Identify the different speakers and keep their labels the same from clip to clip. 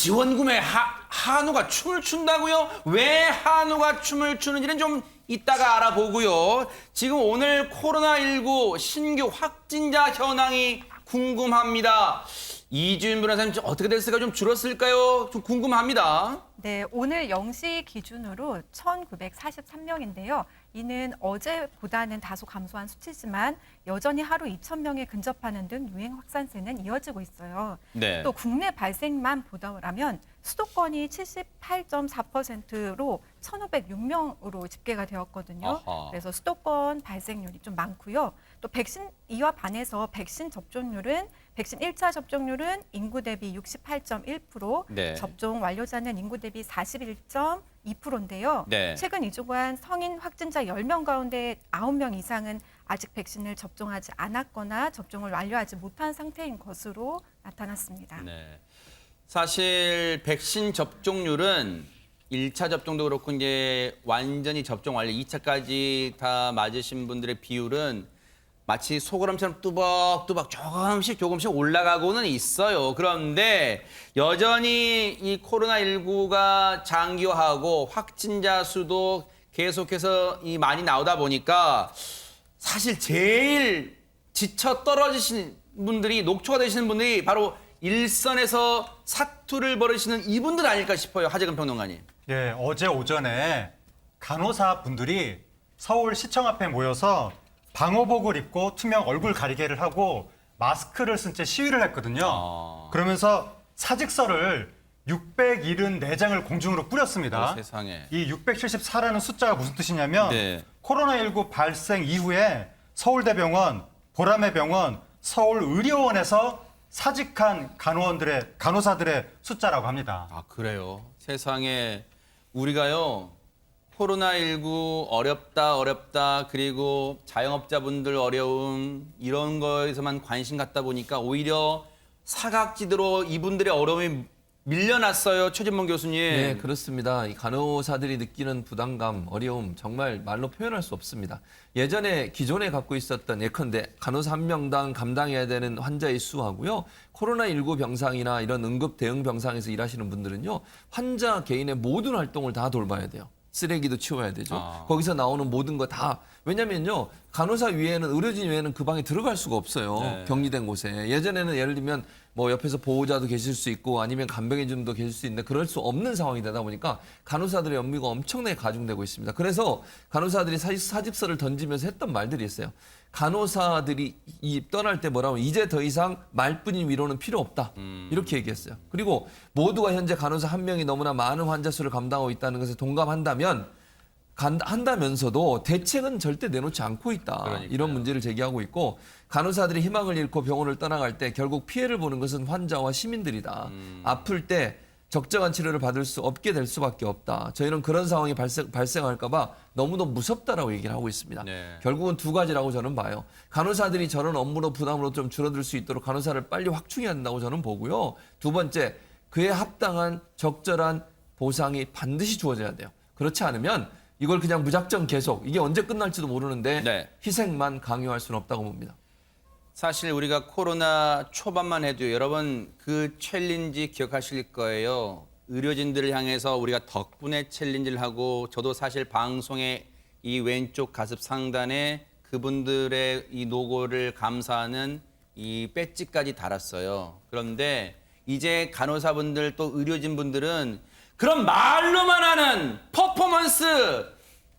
Speaker 1: 지원금에 한우가 춤을 춘다고요? 왜 한우가 춤을 추는지는 좀 이따가 알아보고요. 지금 오늘 코로나19 신규 확진자 현황이 궁금합니다. 이주인 변호사님 어떻게 됐을까? 좀 줄었을까요? 좀 궁금합니다.
Speaker 2: 네, 오늘 0시 기준으로 1,943명인데요. 이는 어제보다는 다소 감소한 수치지만 여전히 하루 2,000명에 근접하는 등 유행 확산세는 이어지고 있어요.
Speaker 1: 네.
Speaker 2: 또 국내 발생만 보더라면 수도권이 78.4%로 1,506명으로 집계가 되었거든요.
Speaker 1: 아하.
Speaker 2: 그래서 수도권 발생률이 좀 많고요. 또 백신 이와 반해서 백신 1차 접종률은 인구 대비 68.1%,
Speaker 1: 네.
Speaker 2: 접종 완료자는 인구 대비 41.2%인데요.
Speaker 1: 네.
Speaker 2: 최근 2주간 성인 확진자 10명 가운데 9명 이상은 아직 백신을 접종하지 않았거나 접종을 완료하지 못한 상태인 것으로 나타났습니다.
Speaker 1: 네. 사실 백신 접종률은 1차 접종도 그렇고 이제 완전히 접종 완료 2차까지 다 맞으신 분들의 비율은 마치 소그럼처럼 뚜벅뚜벅 조금씩 올라가고는 있어요. 그런데 여전히 이 코로나19가 장기화하고 확진자 수도 계속해서 많이 나오다 보니까 사실 제일 지쳐 떨어지신 분들이 녹초가 되시는 분들이 바로 일선에서 사투를 벌이시는 이분들 아닐까 싶어요. 하재근 평론가님.
Speaker 3: 예, 어제 오전에 간호사 분들이 서울시청 앞에 모여서 방호복을 입고 투명 얼굴 가리개를 하고 마스크를 쓴 채 시위를 했거든요. 그러면서 사직서를 674장을 공중으로 뿌렸습니다.
Speaker 1: 세상에.
Speaker 3: 이 674라는 숫자가 무슨 뜻이냐면
Speaker 1: 네.
Speaker 3: 코로나19 발생 이후에 서울대병원, 보라매병원, 서울의료원에서 사직한 간호사들의 숫자라고 합니다.
Speaker 1: 아, 그래요? 세상에 우리가요. 코로나19 어렵다 그리고 자영업자분들 어려움 이런 거에서만 관심 갖다 보니까 오히려 사각지대로 이분들의 어려움이 밀려났어요. 최진봉 교수님.
Speaker 4: 네, 그렇습니다. 이 간호사들이 느끼는 부담감, 어려움 정말 말로 표현할 수 없습니다. 예전에 기존에 갖고 있었던 예컨대 간호사 한 명당 감당해야 되는 환자의 수하고요. 코로나19 병상이나 이런 응급 대응 병상에서 일하시는 분들은요. 환자 개인의 모든 활동을 다 돌봐야 돼요. 쓰레기도 치워야 되죠. 거기서 나오는 모든 거 다. 왜냐면요. 간호사 위에는 의료진 외에는 그 방에 들어갈 수가 없어요.
Speaker 1: 네.
Speaker 4: 격리된 곳에. 예전에는 예를 들면 뭐 옆에서 보호자도 계실 수 있고 아니면 간병해준도 계실 수 있는데 그럴 수 없는 상황이 되다 보니까 간호사들의 업무가 엄청나게 가중되고 있습니다. 그래서 간호사들이 사직서를 던지면서 했던 말들이 있어요. 간호사들이 떠날 때 뭐라고 이제 더 이상 말뿐인 위로는 필요 없다. 이렇게 얘기했어요. 그리고 모두가 현재 간호사 한 명이 너무나 많은 환자 수를 감당하고 있다는 것에 한다면서도 대책은 절대 내놓지 않고 있다.
Speaker 1: 그러니까요.
Speaker 4: 이런 문제를 제기하고 있고 간호사들이 희망을 잃고 병원을 떠나갈 때 결국 피해를 보는 것은 환자와 시민들이다. 아플 때 적정한 치료를 받을 수 없게 될 수밖에 없다. 저희는 그런 상황이 발생할까 봐 너무너무 무섭다라고 얘기를 하고 있습니다.
Speaker 1: 네.
Speaker 4: 결국은 두 가지라고 저는 봐요. 간호사들이 저런 업무로 부담으로 좀 줄어들 수 있도록 간호사를 빨리 확충해야 한다고 저는 보고요. 두 번째, 그에 합당한 적절한 보상이 반드시 주어져야 돼요. 그렇지 않으면 이걸 그냥 무작정 계속 이게 언제 끝날지도 모르는데
Speaker 1: 네.
Speaker 4: 희생만 강요할 수는 없다고 봅니다.
Speaker 1: 사실 우리가 코로나 초반만 해도 여러분 그 챌린지 기억하실 거예요. 의료진들을 향해서 우리가 덕분에 챌린지를 하고 저도 사실 방송의 이 왼쪽 가슴 상단에 그분들의 이 노고를 감사하는 이 배지까지 달았어요. 그런데 이제 간호사분들 또 의료진분들은 그런 말로만 하는 퍼포먼스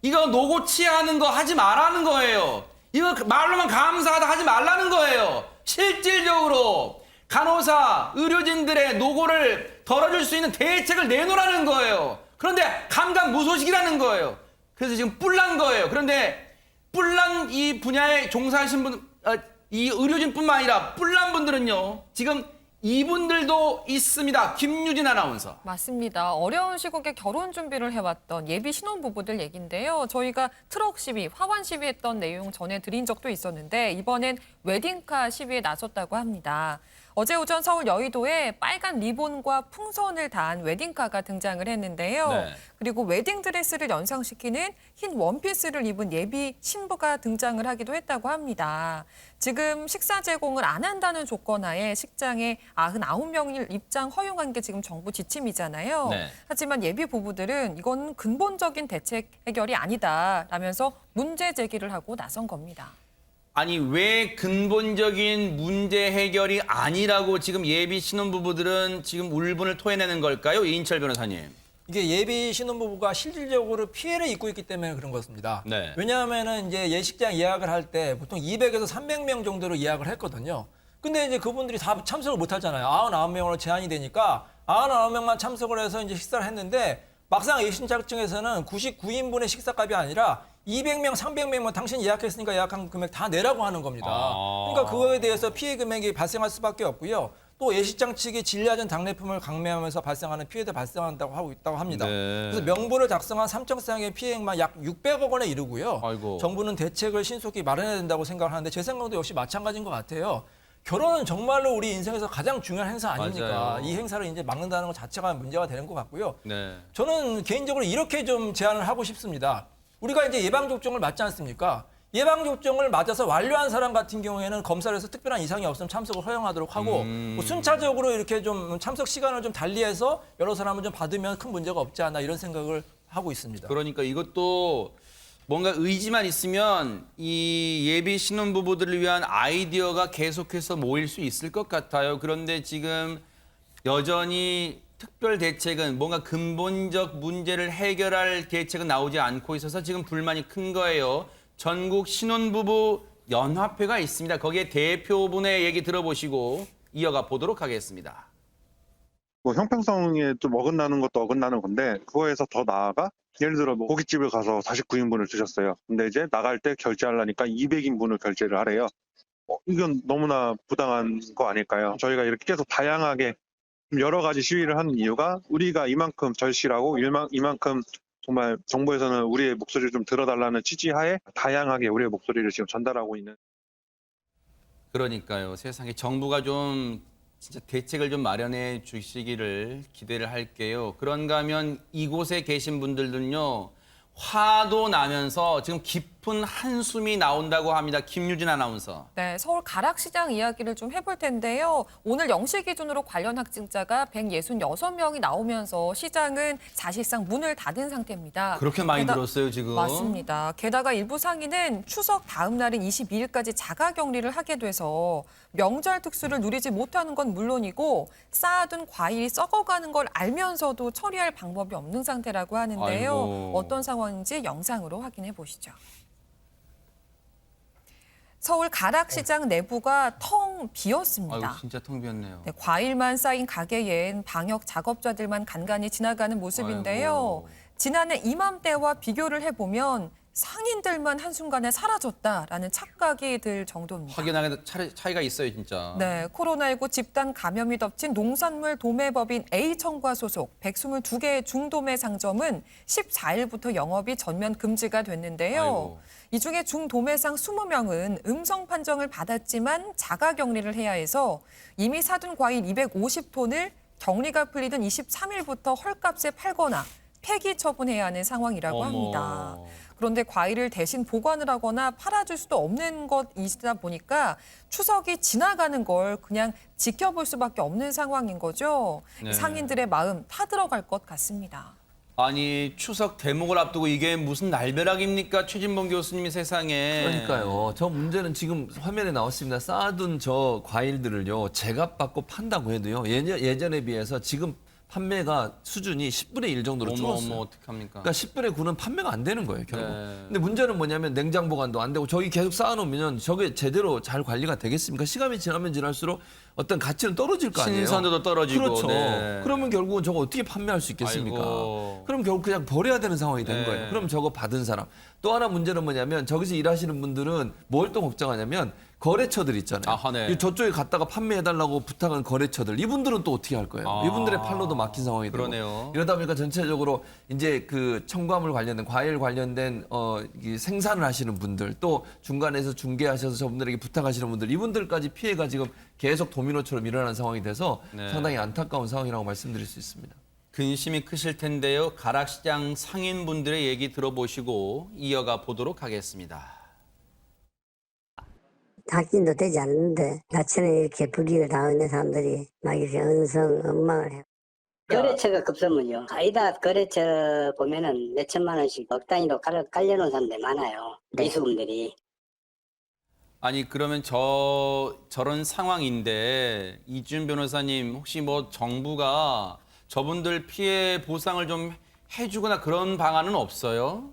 Speaker 1: 이거 노고 치하는 거 하지 말라는 거예요. 이거 말로만 감사하다 하지 말라는 거예요. 실질적으로 간호사, 의료진들의 노고를 덜어줄 수 있는 대책을 내놓으라는 거예요. 그런데 감감무소식이라는 거예요. 그래서 지금 뿔난 거예요. 그런데 뿔난 이 분야에 종사하신 분, 이 의료진뿐만 아니라 뿔난 분들은요. 지금 이분들도 있습니다. 김유진 아나운서.
Speaker 5: 맞습니다. 어려운 시국에 결혼 준비를 해왔던 예비 신혼부부들 얘기인데요. 저희가 트럭 시위, 화환 시위했던 내용 전해드린 적도 있었는데 이번엔 웨딩카 시위에 나섰다고 합니다. 어제 오전 서울 여의도에 빨간 리본과 풍선을 단 웨딩카가 등장을 했는데요.
Speaker 1: 네.
Speaker 5: 그리고 웨딩 드레스를 연상시키는 흰 원피스를 입은 예비 신부가 등장을 하기도 했다고 합니다. 지금 식사 제공을 안 한다는 조건하에 식장에 99명을 입장 허용한 게 지금 정부 지침이잖아요.
Speaker 1: 네.
Speaker 5: 하지만 예비 부부들은 이건 근본적인 대책 해결이 아니다라면서 문제 제기를 하고 나선 겁니다.
Speaker 1: 아니 왜 근본적인 문제 해결이 아니라고 지금 예비 신혼부부들은 지금 울분을 토해내는 걸까요? 이인철 변호사님.
Speaker 6: 이게 예비 신혼부부가 실질적으로 피해를 입고 있기 때문에 그런 것입니다.
Speaker 1: 네.
Speaker 6: 왜냐하면은 이제 예식장 예약을 할 때 보통 200에서 300명 정도로 예약을 했거든요. 근데 이제 그분들이 다 참석을 못 하잖아요. 99명으로 제한이 되니까 99명만 참석을 해서 이제 식사를 했는데 막상 예식장층에서는 99인분의 식사값이 아니라 200명, 300명만 당신 예약했으니까 예약한 금액 다 내라고 하는 겁니다. 그러니까 그거에 대해서 피해 금액이 발생할 수밖에 없고요. 또 예식장 측이 진리하전 당례품을 강매하면서 발생하는 피해도 발생한다고 하고 있다고 합니다.
Speaker 1: 네.
Speaker 6: 그래서 명부를 작성한 3층상의 피해액만 약 600억 원에 이르고요.
Speaker 1: 아이고.
Speaker 6: 정부는 대책을 신속히 마련해야 된다고 생각을 하는데 제 생각도 역시 마찬가지인 것 같아요. 결혼은 정말로 우리 인생에서 가장 중요한 행사 아닙니까?
Speaker 1: 맞아요.
Speaker 6: 이 행사를 이제 막는다는 것 자체가 문제가 되는 것 같고요.
Speaker 1: 네.
Speaker 6: 저는 개인적으로 이렇게 좀 제안을 하고 싶습니다. 우리가 이제 예방접종을 맞지 않습니까? 예방접종을 맞아서 완료한 사람 같은 경우에는 검사를 해서 특별한 이상이 없으면 참석을 허용하도록 하고 뭐 순차적으로 이렇게 좀 참석 시간을 좀 달리해서 여러 사람을 좀 받으면 큰 문제가 없지 않나 이런 생각을 하고 있습니다.
Speaker 1: 그러니까 이것도 뭔가 의지만 있으면 이 예비 신혼부부들을 위한 아이디어가 계속해서 모일 수 있을 것 같아요. 그런데 지금 여전히 특별 대책은 뭔가 근본적 문제를 해결할 대책은 나오지 않고 있어서 지금 불만이 큰 거예요. 전국 신혼부부 연합회가 있습니다. 거기에 대표분의 얘기 들어보시고 이어가 보도록 하겠습니다.
Speaker 7: 뭐 형평성에 좀 어긋나는 것도 어긋나는 건데 그거에서 더 나아가 예를 들어 뭐 고깃집을 가서 49인분을 드셨어요. 근데 이제 나갈 때 결제하려니까 200인분을 결제를 하래요. 이건 너무나 부당한 거 아닐까요? 저희가 이렇게 계속 다양하게 여러 가지 시위를 하는 이유가 우리가 이만큼 절실하고 이만큼 정말 정부에서는 우리의 목소리를 좀 들어달라는 취지하에 다양하게 우리의 목소리를 지금 전달하고 있는.
Speaker 1: 그러니까요. 세상에 정부가 좀 진짜 대책을 좀 마련해 주시기를 기대를 할게요. 그런가 하면 이곳에 계신 분들은요. 화도 나면서 지금 깊은 한숨이 나온다고 합니다. 김유진 아나운서.
Speaker 5: 네, 서울 가락시장 이야기를 좀 해볼 텐데요. 오늘 0시 기준으로 관련 확진자가 166명이 나오면서 시장은 사실상 문을 닫은 상태입니다.
Speaker 1: 그렇게 많이 늘었어요, 지금.
Speaker 5: 맞습니다. 게다가 일부 상인은 추석 다음 날인 22일까지 자가격리를 하게 돼서 명절 특수를 누리지 못하는 건 물론이고 쌓아둔 과일이 썩어가는 걸 알면서도 처리할 방법이 없는 상태라고 하는데요.
Speaker 1: 아이고.
Speaker 5: 어떤 상황인지 영상으로 확인해 보시죠. 서울 가락시장 내부가 텅 비었습니다.
Speaker 1: 아이고, 진짜 텅 비었네요.
Speaker 5: 네, 과일만 쌓인 가게엔 방역 작업자들만 간간히 지나가는 모습인데요.
Speaker 1: 아이고.
Speaker 5: 지난해 이맘때와 비교를 해보면 상인들만 한순간에 사라졌다라는 착각이 들 정도입니다.
Speaker 1: 확연하게 차이가 있어요, 진짜.
Speaker 5: 네, 코로나19 집단 감염이 덮친 농산물 도매법인 A청과 소속 122개의 중도매 상점은 14일부터 영업이 전면 금지가 됐는데요.
Speaker 1: 아이고.
Speaker 5: 이 중에 중도매상 20명은 음성 판정을 받았지만 자가격리를 해야 해서 이미 사둔 과일 250톤을 격리가 풀리던 23일부터 헐값에 팔거나 폐기 처분해야 하는 상황이라고
Speaker 1: 어머.
Speaker 5: 합니다. 그런데 과일을 대신 보관을 하거나 팔아줄 수도 없는 것이다 보니까 추석이 지나가는 걸 그냥 지켜볼 수밖에 없는 상황인 거죠.
Speaker 1: 네.
Speaker 5: 상인들의 마음 타들어갈 것 같습니다.
Speaker 1: 아니 추석 대목을 앞두고 이게 무슨 날벼락입니까? 최진봉 교수님이 세상에.
Speaker 4: 그러니까요. 저 문제는 지금 화면에 나왔습니다. 쌓아둔 저 과일들을요. 제값 받고 판다고 해도요. 예전에 비해서 지금 판매가 수준이 10분의 1 정도로 줄었어요.
Speaker 1: 어머 어떡합니까?
Speaker 4: 그러니까 10분의 9는 판매가 안 되는 거예요, 결국.
Speaker 1: 네.
Speaker 4: 근데 문제는 뭐냐면 냉장 보관도 안 되고 저기 계속 쌓아놓으면 저게 제대로 잘 관리가 되겠습니까? 시간이 지나면 지날수록 어떤 가치는 떨어질 거 아니에요.
Speaker 1: 신선도도 떨어지고.
Speaker 4: 그렇죠.
Speaker 1: 네.
Speaker 4: 그러면 결국은 저거 어떻게 판매할 수 있겠습니까?
Speaker 1: 아이고.
Speaker 4: 그럼 결국 그냥 버려야 되는 상황이 된
Speaker 1: 네.
Speaker 4: 거예요. 그럼 저거 받은 사람. 또 하나 문제는 뭐냐면 저기서 일하시는 분들은 뭘 또 걱정하냐면 거래처들 있잖아요.
Speaker 1: 아하, 네.
Speaker 4: 이 저쪽에 갔다가 판매해달라고 부탁한 거래처들 이분들은 또 어떻게 할 거예요?
Speaker 1: 아,
Speaker 4: 이분들의 팔로도 막힌 상황이 되고
Speaker 1: 그러네요.
Speaker 4: 이러다 보니까 전체적으로 이제 그 첨가물 관련된 과일 관련된 이 생산을 하시는 분들 또 중간에서 중개하셔서 저분들에게 부탁하시는 분들 이분들까지 피해가 지금 계속 도미노처럼 일어나는 상황이 돼서
Speaker 1: 네.
Speaker 4: 상당히 안타까운 상황이라고 말씀드릴 수 있습니다.
Speaker 1: 근심이 크실 텐데요. 가락시장 상인분들의 얘기 들어보시고 이어가 보도록 하겠습니다.
Speaker 8: 닦인도 되지 않는데 나처럼 이렇게 불이익을 당하고 있는 사람들이 막 이렇게 엉망을 해요. 거래처가 급선무죠. 아이다 거래처 보면은 몇 천만 원씩 억 단위로 깔려놓은 사람들 많아요. 미수금들이.
Speaker 1: 아니 그러면 저런 상황인데 이준 변호사님 혹시 뭐 정부가 저분들 피해 보상을 좀 해주거나 그런 방안은 없어요?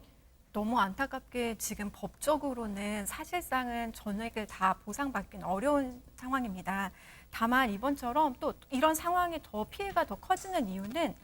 Speaker 2: 너무 안타깝게 지금 법적으로는 사실상은 전액을 다 보상받기는 어려운 상황입니다. 다만 이번처럼 또 이런 상황이 더 피해가 더 커지는 이유는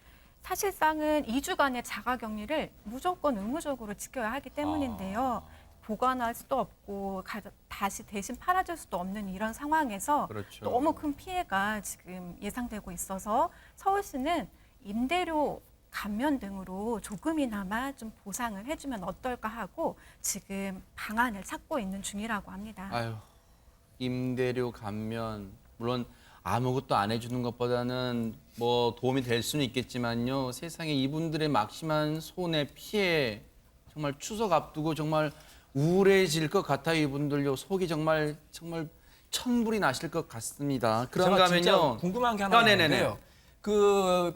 Speaker 2: 사실상은 2주간의 자가격리를 무조건 의무적으로 지켜야 하기 때문인데요. 보관할 수도 없고 다시 대신 팔아줄 수도 없는 이런 상황에서
Speaker 1: 그렇죠.
Speaker 2: 너무 큰 피해가 지금 예상되고 있어서 서울시는 임대료 감면 등으로 조금이나마 좀 보상을 해주면 어떨까 하고 지금 방안을 찾고 있는 중이라고 합니다.
Speaker 1: 아유, 임대료 감면 물론 아무것도 안 해주는 것보다는 뭐 도움이 될 수는 있겠지만요. 세상에 이분들의 막심한 손해 피해 정말 추석 앞두고 정말 우울해질 것 같아요. 이분들요 속이 정말 천불이 나실 것 같습니다. 그런가
Speaker 6: 제가 진짜
Speaker 1: 하면요.
Speaker 6: 궁금한 게 하나
Speaker 1: 네네네.
Speaker 6: 있는데요. 그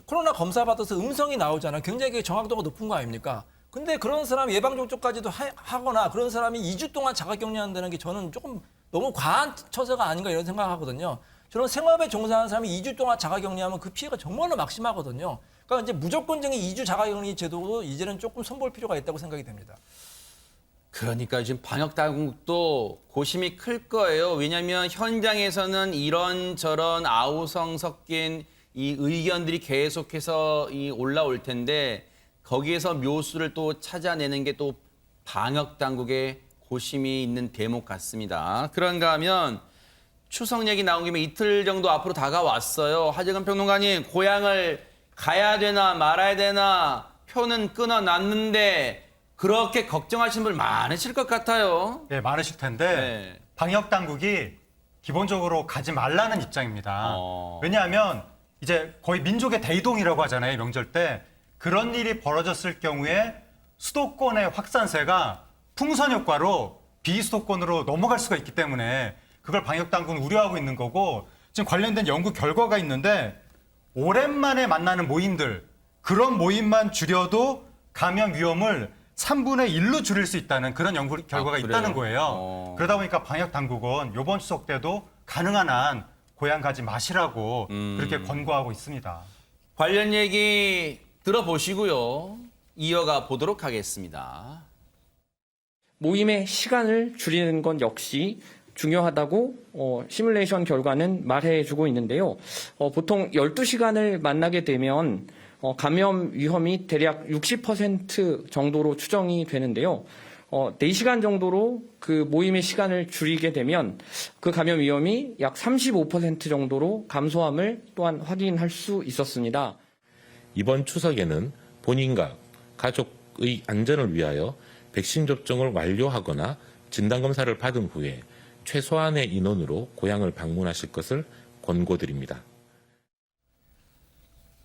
Speaker 6: 코로나 검사 받아서 음성이 나오잖아요. 굉장히 그 정확도가 높은 거 아닙니까? 근데 그런 사람 예방접종까지도 하거나 그런 사람이 2주 동안 자가격리한다는 게 저는 조금 너무 과한 처사가 아닌가 이런 생각하거든요. 저런 생업에 종사하는 사람이 2주 동안 자가격리하면 그 피해가 정말로 막심하거든요. 그러니까 이제 무조건적인 2주 자가격리 제도도 이제는 조금 손볼 필요가 있다고 생각이 됩니다.
Speaker 1: 그러니까 지금 방역 당국도 고심이 클 거예요. 왜냐하면 현장에서는 이런저런 아우성 섞인 이 의견들이 계속해서 올라올 텐데 거기에서 묘수를 또 찾아내는 게 또 방역 당국의 고심이 있는 대목 같습니다. 그런가 하면 추석 얘기 나온 김에 이틀 정도 앞으로 다가왔어요. 하재근 평론가님, 고향을 가야 되나 말아야 되나 표는 끊어놨는데 그렇게 걱정하시는 분 많으실 것 같아요.
Speaker 3: 네, 많으실 텐데
Speaker 1: 네.
Speaker 3: 방역 당국이 기본적으로 가지 말라는 입장입니다.
Speaker 1: 어.
Speaker 3: 왜냐하면 이제 거의 민족의 대이동이라고 하잖아요, 명절 때. 그런 일이 벌어졌을 경우에 수도권의 확산세가 풍선 효과로 비수도권으로 넘어갈 수가 있기 때문에 그걸 방역 당국은 우려하고 있는 거고 지금 관련된 연구 결과가 있는데 오랜만에 만나는 모임들 그런 모임만 줄여도 감염 위험을 3분의 1로 줄일 수 있다는 그런 연구 결과가
Speaker 1: 그래요?
Speaker 3: 있다는 거예요. 그러다 보니까 방역 당국은 이번 추석 때도 가능한 한 고향 가지 마시라고 그렇게 권고하고 있습니다.
Speaker 1: 관련 얘기 들어보시고요. 이어가 보도록 하겠습니다.
Speaker 9: 모임의 시간을 줄이는 건 역시 중요하다고 시뮬레이션 결과는 말해주고 있는데요. 보통 12시간을 만나게 되면 감염 위험이 대략 60% 정도로 추정이 되는데요. 4시간 정도로 그 모임의 시간을 줄이게 되면 그 감염 위험이 약 35% 정도로 감소함을 또한 확인할 수 있었습니다.
Speaker 10: 이번 추석에는 본인과 가족의 안전을 위하여 백신 접종을 완료하거나 진단검사를 받은 후에 최소한의 인원으로 고향을 방문하실 것을 권고드립니다.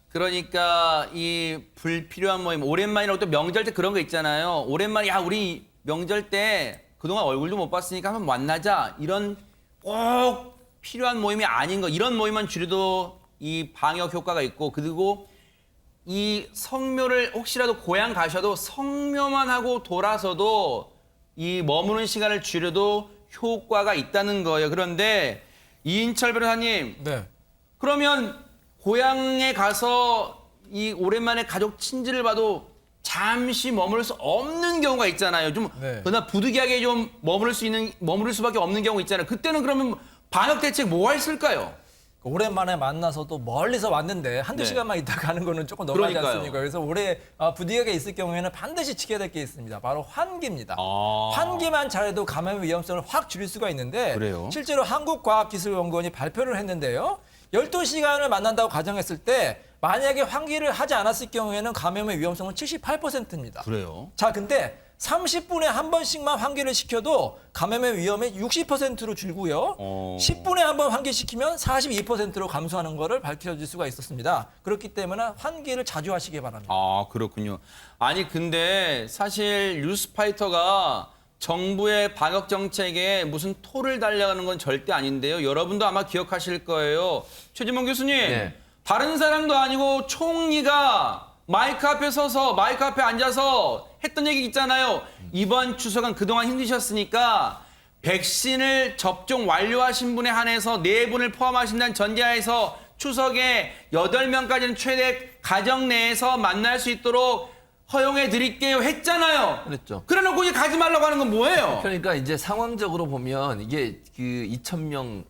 Speaker 1: 그러니까 이 불필요한 모임, 오랜만이라고 또 명절 때 그런 거 있잖아요. 오랜만에 우리 명절 때 그동안 얼굴도 못 봤으니까 한번 만나자. 이런 꼭 필요한 모임이 아닌 거. 이런 모임만 줄여도 이 방역 효과가 있고 그리고 이 성묘를 혹시라도 고향 가셔도 성묘만 하고 돌아서도 이 머무는 시간을 줄여도 효과가 있다는 거예요. 그런데 이인철 변호사님,
Speaker 6: 네.
Speaker 1: 그러면 고향에 가서 이 오랜만에 가족 친지를 봐도 잠시 머무를 수 없는 경우가 있잖아요. 좀
Speaker 6: 네.
Speaker 1: 그러나 부득이하게 좀 머무를 수밖에 없는 경우 있잖아요. 그때는 그러면 방역 대책 뭐가 있을까요?
Speaker 6: 오랜만에 만나서도 멀리서 왔는데 한두
Speaker 1: 네.
Speaker 6: 시간만 있다 가는 거는 조금 너무하지
Speaker 1: 그러니까요.
Speaker 6: 않습니까? 그래서 올해 부디하게 있을 경우에는 반드시 지켜야 될 게 있습니다. 바로 환기입니다. 환기만 잘해도 감염의 위험성을 확 줄일 수가 있는데
Speaker 1: 그래요?
Speaker 6: 실제로 한국과학기술연구원이 발표를 했는데요. 12시간을 만난다고 가정했을 때 만약에 환기를 하지 않았을 경우에는 감염의 위험성은 78%입니다.
Speaker 1: 그래요?
Speaker 6: 자, 근데 30분에 한 번씩만 환기를 시켜도 감염의 위험이 60%로 줄고요. 10분에 한 번 환기시키면 42%로 감소하는 것을 밝혀질 수가 있었습니다. 그렇기 때문에 환기를 자주 하시기 바랍니다.
Speaker 1: 아, 그렇군요. 아니, 근데 사실 뉴스파이터가 정부의 방역 정책에 무슨 토를 달려가는 건 절대 아닌데요. 여러분도 아마 기억하실 거예요. 최진봉 교수님,
Speaker 4: 네.
Speaker 1: 다른 사람도 아니고 총리가 마이크 앞에 서서 마이크 앞에 앉아서 했던 얘기 있잖아요. 이번 추석은 그동안 힘드셨으니까 백신을 접종 완료하신 분에 한해서 4분을 포함하신다는 전제하에서 추석에 8명까지는 최대 가정 내에서 만날 수 있도록 허용해 드릴게요 했잖아요.
Speaker 4: 그랬죠.
Speaker 1: 그래놓고 이제 가지 말라고 하는 건 뭐예요?
Speaker 4: 그러니까 이제 상황적으로 보면 이게 그 2,000명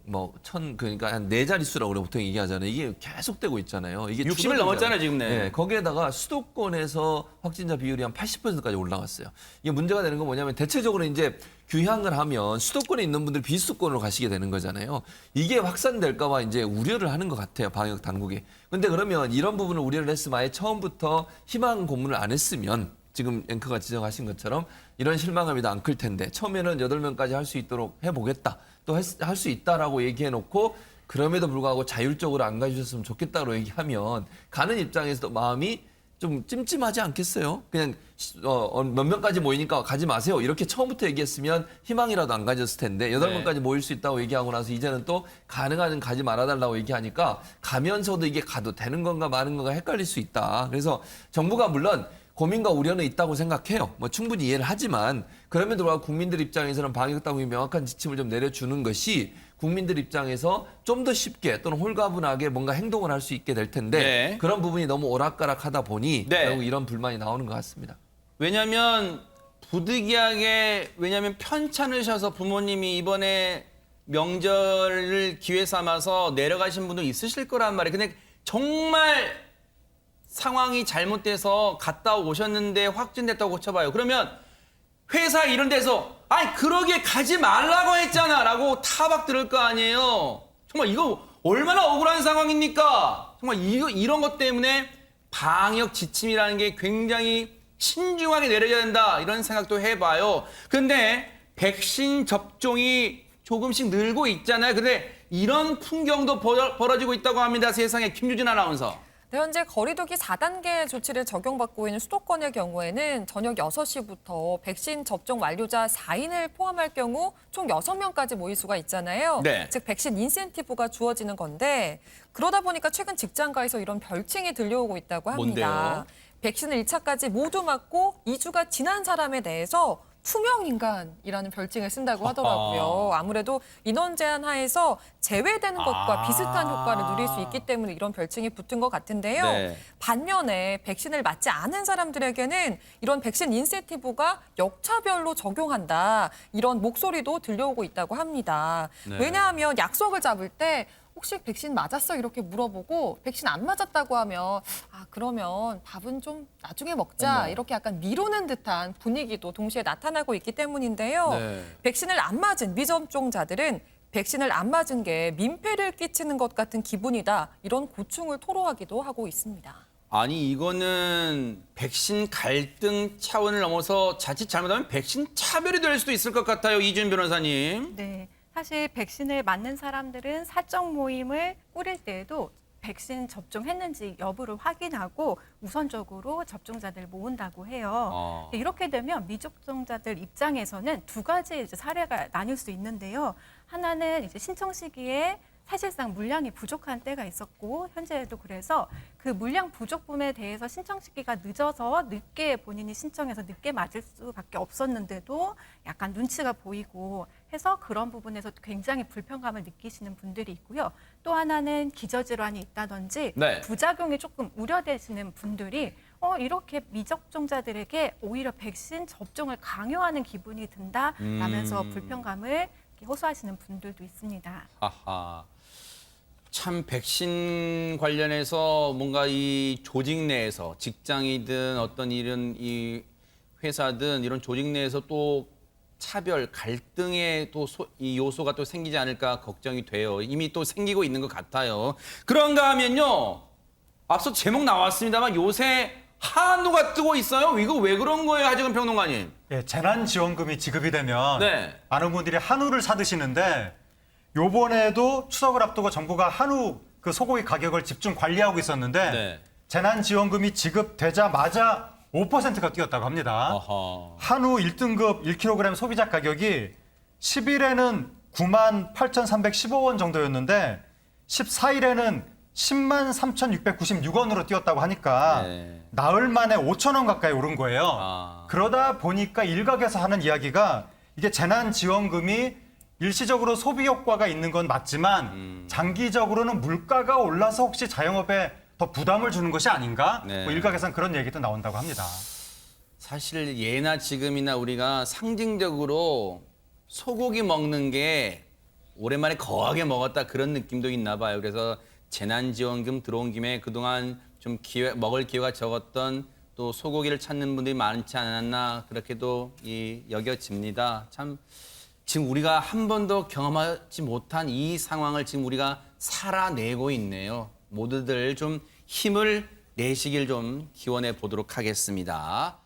Speaker 4: 그러니까 한 4자릿수라고 그래 보통 얘기하잖아요. 이게 계속되고 있잖아요. 이게
Speaker 1: 60을 넘었잖아요, 지금.
Speaker 4: 네. 거기에다가 수도권에서 확진자 비율이 한 80%까지 올라갔어요. 이게 문제가 되는 건 뭐냐면 대체적으로 이제 규향을 하면 수도권에 있는 분들 비수도권으로 가시게 되는 거잖아요. 이게 확산될까 봐 이제 우려를 하는 것 같아요, 방역 당국이. 근데 그러면 이런 부분을 우려를 했으면 아예 처음부터 희망 고문을 안 했으면 지금 앵커가 지적하신 것처럼 이런 실망감이 안 클 텐데 처음에는 8명까지 할 수 있도록 해보겠다. 또 할 수 있다라고 얘기해놓고 그럼에도 불구하고 자율적으로 안 가주셨으면 좋겠다고 얘기하면 가는 입장에서도 마음이 좀 찜찜하지 않겠어요? 그냥 몇 명까지 모이니까 가지 마세요. 이렇게 처음부터 얘기했으면 희망이라도 안 가졌을 텐데 8명까지 모일 수 있다고 얘기하고 나서 이제는 또 가능한 가지 말아달라고 얘기하니까 가면서도 이게 가도 되는 건가 마는 건가 헷갈릴 수 있다. 그래서 정부가 물론 고민과 우려는 있다고 생각해요. 뭐 충분히 이해를 하지만 그럼에도 불구하고 국민들 입장에서는 방역 당국이 명확한 지침을 좀 내려주는 것이 국민들 입장에서 좀 더 쉽게 또는 홀가분하게 뭔가 행동을 할 수 있게 될 텐데
Speaker 1: 네.
Speaker 4: 그런 부분이 너무 오락가락하다 보니
Speaker 1: 네.
Speaker 4: 결국 이런 불만이 나오는 것 같습니다.
Speaker 1: 왜냐면 부득이하게 편찮으셔서 부모님이 이번에 명절을 기회 삼아서 내려가신 분도 있으실 거란 말이에요. 근데 정말 상황이 잘못돼서 갔다 오셨는데 확진됐다고 쳐봐요. 그러면 회사 이런 데서 아니 그러게 가지 말라고 했잖아 라고 타박 들을 거 아니에요. 정말 이거 얼마나 억울한 상황입니까? 정말 이런 것 때문에 방역 지침이라는 게 굉장히 신중하게 내려야 된다 이런 생각도 해봐요. 근데 백신 접종이 조금씩 늘고 있잖아요. 근데 이런 풍경도 벌어지고 있다고 합니다. 세상에 김유진 아나운서.
Speaker 5: 네, 현재 거리두기 4단계 조치를 적용받고 있는 수도권의 경우에는 저녁 6시부터 백신 접종 완료자 4인을 포함할 경우 총 6명까지 모일 수가 있잖아요.
Speaker 1: 네.
Speaker 5: 즉 백신 인센티브가 주어지는 건데 그러다 보니까 최근 직장가에서 이런 별칭이 들려오고 있다고 합니다.
Speaker 1: 뭔데요?
Speaker 5: 백신을 1차까지 모두 맞고 2주가 지난 사람에 대해서 투명 인간이라는 별칭을 쓴다고 하더라고요. 아무래도 인원 제한 하에서 제외되는 것과 비슷한 효과를 누릴 수 있기 때문에 이런 별칭이 붙은 것 같은데요.
Speaker 1: 네.
Speaker 5: 반면에 백신을 맞지 않은 사람들에게는 이런 백신 인센티브가 역차별로 적용한다. 이런 목소리도 들려오고 있다고 합니다.
Speaker 1: 네.
Speaker 5: 왜냐하면 약속을 잡을 때 혹시 백신 맞았어? 이렇게 물어보고 백신 안 맞았다고 하면 그러면 밥은 좀 나중에 먹자. 이렇게 약간 미루는 듯한 분위기도 동시에 나타나고 있기 때문인데요.
Speaker 1: 네.
Speaker 5: 백신을 안 맞은 미접종자들은 백신을 안 맞은 게 민폐를 끼치는 것 같은 기분이다. 이런 고충을 토로하기도 하고 있습니다.
Speaker 1: 아니 이거는 백신 갈등 차원을 넘어서 자칫 잘못하면 백신 차별이 될 수도 있을 것 같아요. 이준 변호사님.
Speaker 2: 네, 사실 백신을 맞는 사람들은 사적 모임을 꾸릴 때에도 백신 접종했는지 여부를 확인하고 우선적으로 접종자들 모은다고 해요. 이렇게 되면 미접종자들 입장에서는 두 가지 이제 사례가 나뉠 수 있는데요. 하나는 이제 신청 시기에 사실상 물량이 부족한 때가 있었고 현재도 그래서 그 물량 부족 부분에 대해서 신청 시기가 늦어서 늦게 본인이 신청해서 늦게 맞을 수밖에 없었는데도 약간 눈치가 보이고 해서 그런 부분에서 굉장히 불편감을 느끼시는 분들이 있고요. 또 하나는 기저질환이 있다든지
Speaker 1: 네.
Speaker 2: 부작용이 조금 우려되시는 분들이 이렇게 미접종자들에게 오히려 백신 접종을 강요하는 기분이 든다라면서 불편감을 호소하시는 분들도 있습니다.
Speaker 1: 하하. 참 백신 관련해서 뭔가 이 조직 내에서 직장이든 어떤 이런 이 회사든 이런 조직 내에서 또 차별, 갈등의 또 이 요소가 또 생기지 않을까 걱정이 돼요. 이미 또 생기고 있는 것 같아요. 그런가 하면요. 앞서 제목 나왔습니다만 요새 한우가 뜨고 있어요. 이거 왜 그런 거예요, 하재근 평론가님?
Speaker 3: 예, 재난지원금이 지급이 되면
Speaker 1: 네.
Speaker 3: 많은 분들이 한우를 사 드시는데 요번에도 추석을 앞두고 정부가 한우 그 소고기 가격을 집중 관리하고 있었는데
Speaker 1: 네.
Speaker 3: 재난지원금이 지급되자마자 5%가 뛰었다고 합니다.
Speaker 1: 어허.
Speaker 3: 한우 1등급 1kg 소비자 가격이 10일에는 98,315원 정도였는데 14일에는 103,696원으로 뛰었다고 하니까
Speaker 1: 네.
Speaker 3: 나흘 만에 5,000원 가까이 오른 거예요.
Speaker 1: 아.
Speaker 3: 그러다 보니까 일각에서 하는 이야기가 이게 재난지원금이 일시적으로 소비 효과가 있는 건 맞지만 장기적으로는 물가가 올라서 혹시 자영업에 더 부담을 주는 것이 아닌가?
Speaker 1: 네.
Speaker 3: 뭐 일각에서는 그런 얘기도 나온다고 합니다.
Speaker 1: 사실 예나 지금이나 우리가 상징적으로 소고기 먹는 게 오랜만에 거하게 먹었다 그런 느낌도 있나 봐요. 그래서 재난지원금 들어온 김에 그동안 좀 먹을 기회가 적었던 또 소고기를 찾는 분들이 많지 않았나 그렇게도 여겨집니다. 참 지금 우리가 한 번도 경험하지 못한 이 상황을 지금 우리가 살아내고 있네요. 모두들 좀 힘을 내시길 좀 기원해 보도록 하겠습니다.